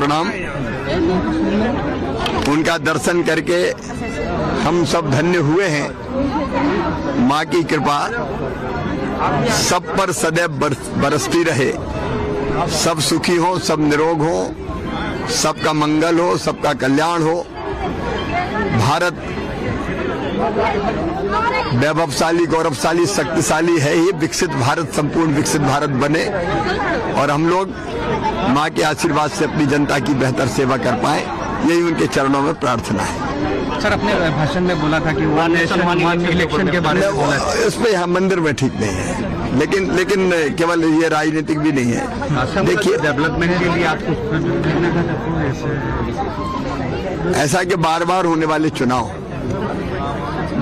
प्रणाम। उनका दर्शन करके हम सब धन्य हुए हैं। माँ की कृपा सब पर सदैव बरसती रहे, सब सुखी हो, सब निरोग हो, सबका मंगल हो, सबका कल्याण हो। भारत वैभवशाली, गौरवशाली, शक्तिशाली है ही। विकसित भारत, संपूर्ण विकसित भारत बने और हम लोग माँ के आशीर्वाद से अपनी जनता की बेहतर सेवा कर पाए, यही उनके चरणों में प्रार्थना है। सर, अपने भाषण में बोला था कि वन नेशन वन इलेक्शन के बारे में इसमें हम मंदिर में ठीक नहीं है, लेकिन केवल ये राजनीतिक भी नहीं है। देखिए, डेवलपमेंट के लिए आप ऐसा कि बार बार होने वाले चुनाव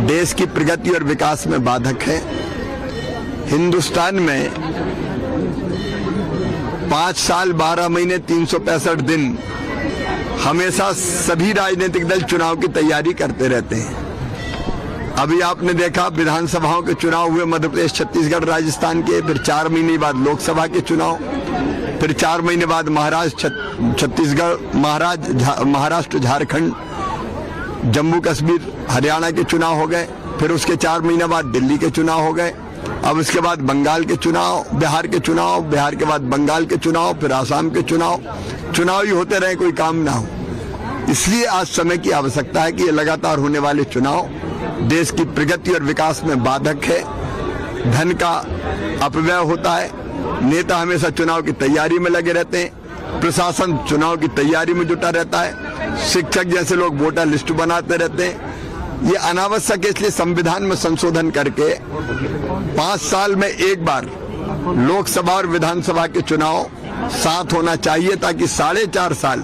देश की प्रगति और विकास में बाधक है। हिंदुस्तान में 5 साल 12 महीने 365 दिन हमेशा सभी राजनीतिक दल चुनाव की तैयारी करते रहते हैं। अभी आपने देखा विधानसभाओं के चुनाव हुए मध्य प्रदेश, छत्तीसगढ़, राजस्थान के, फिर 4 महीने बाद लोकसभा के चुनाव, फिर 4 महीने बाद छत्तीसगढ़, महाराष्ट्र, झारखंड, जम्मू कश्मीर, हरियाणा के चुनाव हो गए, फिर उसके 4 महीने बाद दिल्ली के चुनाव हो गए, अब उसके बाद बंगाल के चुनाव, बिहार के चुनाव, बिहार के बाद बंगाल के चुनाव, फिर आसाम के चुनाव ही होते रहे, कोई काम ना हो। इसलिए आज समय की आवश्यकता है कि ये लगातार होने वाले चुनाव देश की प्रगति और विकास में बाधक है। धन का अपव्यय होता है, नेता हमेशा चुनाव की तैयारी में लगे रहते हैं, प्रशासन चुनाव की तैयारी में जुटा रहता है, शिक्षक जैसे लोग वोटर लिस्ट बनाते रहते हैं। ये अनावश्यक है, इसलिए संविधान में संशोधन करके 5 साल में एक बार लोकसभा और विधानसभा के चुनाव साथ होना चाहिए, ताकि 4.5 साल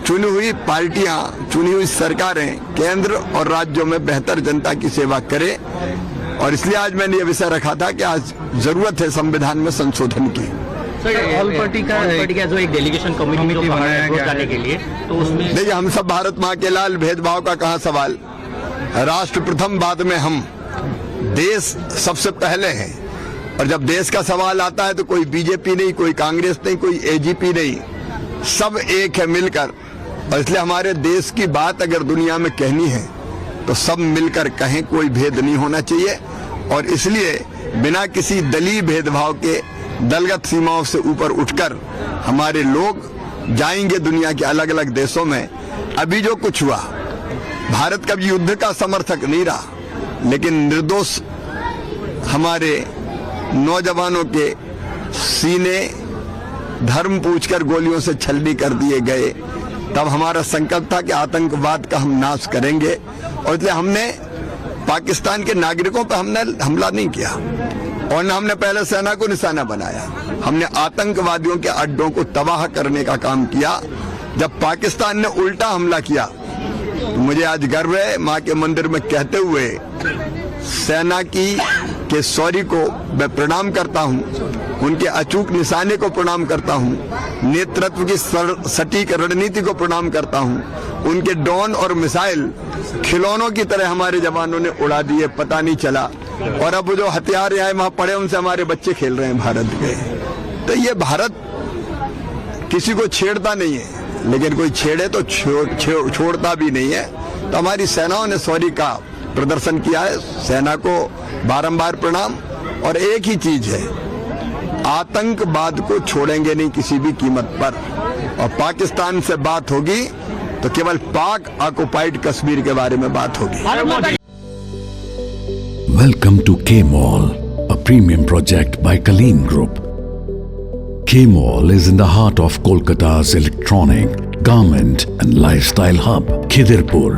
चुनी हुई पार्टियां, चुनी हुई सरकारें केंद्र और राज्यों में बेहतर जनता की सेवा करें। और इसलिए आज मैंने ये विषय रखा था कि आज जरूरत है संविधान में संशोधन की। ऑल पार्टी का जो एक डेलीगेशन कमेटी बनाया जाने के लिए, तो उसमें देखिए, हम सब भारत माँ के लाल, भेदभाव का कहाँ सवाल। राष्ट्र प्रथम, बाद में हम। देश सबसे पहले है, और जब देश का सवाल आता है तो कोई बीजेपी नहीं, कोई कांग्रेस नहीं, कोई एजीपी नहीं, सब एक है मिलकर। और इसलिए हमारे देश की बात अगर दुनिया में कहनी है तो सब मिलकर कहें, कोई भेद नहीं होना चाहिए। और इसलिए बिना किसी दलीय भेदभाव के दलगत सीमाओं से ऊपर उठकर हमारे लोग जाएंगे दुनिया के अलग अलग देशों में। अभी जो कुछ हुआ, भारत कभी युद्ध का समर्थक नहीं रहा, लेकिन निर्दोष हमारे नौजवानों के सीने धर्म पूछकर गोलियों से छलनी कर दिए गए। तब हमारा संकल्प था कि आतंकवाद का हम नाश करेंगे, और इसलिए हमने पाकिस्तान के नागरिकों पर हमने हमला नहीं किया, और न हमने पहले सेना को निशाना बनाया। हमने आतंकवादियों के अड्डों को तबाह करने का काम किया। जब पाकिस्तान ने उल्टा हमला किया तो मुझे आज गर्व है माँ के मंदिर में कहते हुए सेना के शौर्य को मैं प्रणाम करता हूँ, उनके अचूक निशाने को प्रणाम करता हूँ, नेतृत्व की सटीक रणनीति को प्रणाम करता हूँ। उनके ड्रोन और मिसाइल खिलौनों की तरह हमारे जवानों ने उड़ा दिए, पता नहीं चला। और अब जो हथियार यहाँ वहाँ पड़े, उनसे हमारे बच्चे खेल रहे हैं भारत के। तो ये भारत किसी को छेड़ता नहीं है, लेकिन कोई छेड़े तो छोड़ता भी नहीं है। तो हमारी सेनाओं ने शौर्य का प्रदर्शन किया है, सेना को बारंबार प्रणाम। और एक ही चीज है, आतंकवाद को छोड़ेंगे नहीं किसी भी कीमत पर। और पाकिस्तान से बात होगी तो केवल पाक ऑक्युपाइड कश्मीर के बारे में बात होगी। Welcome to K-Mall, a premium project by Kaleen Group. K-Mall is in the heart of Kolkata's electronic, garment and lifestyle hub, Khidirpur.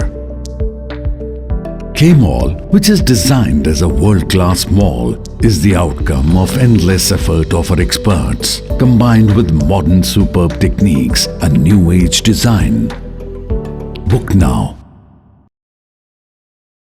K-Mall, which is designed as a world-class mall, is the outcome of endless effort of our experts, combined with modern superb techniques and new age design. Book now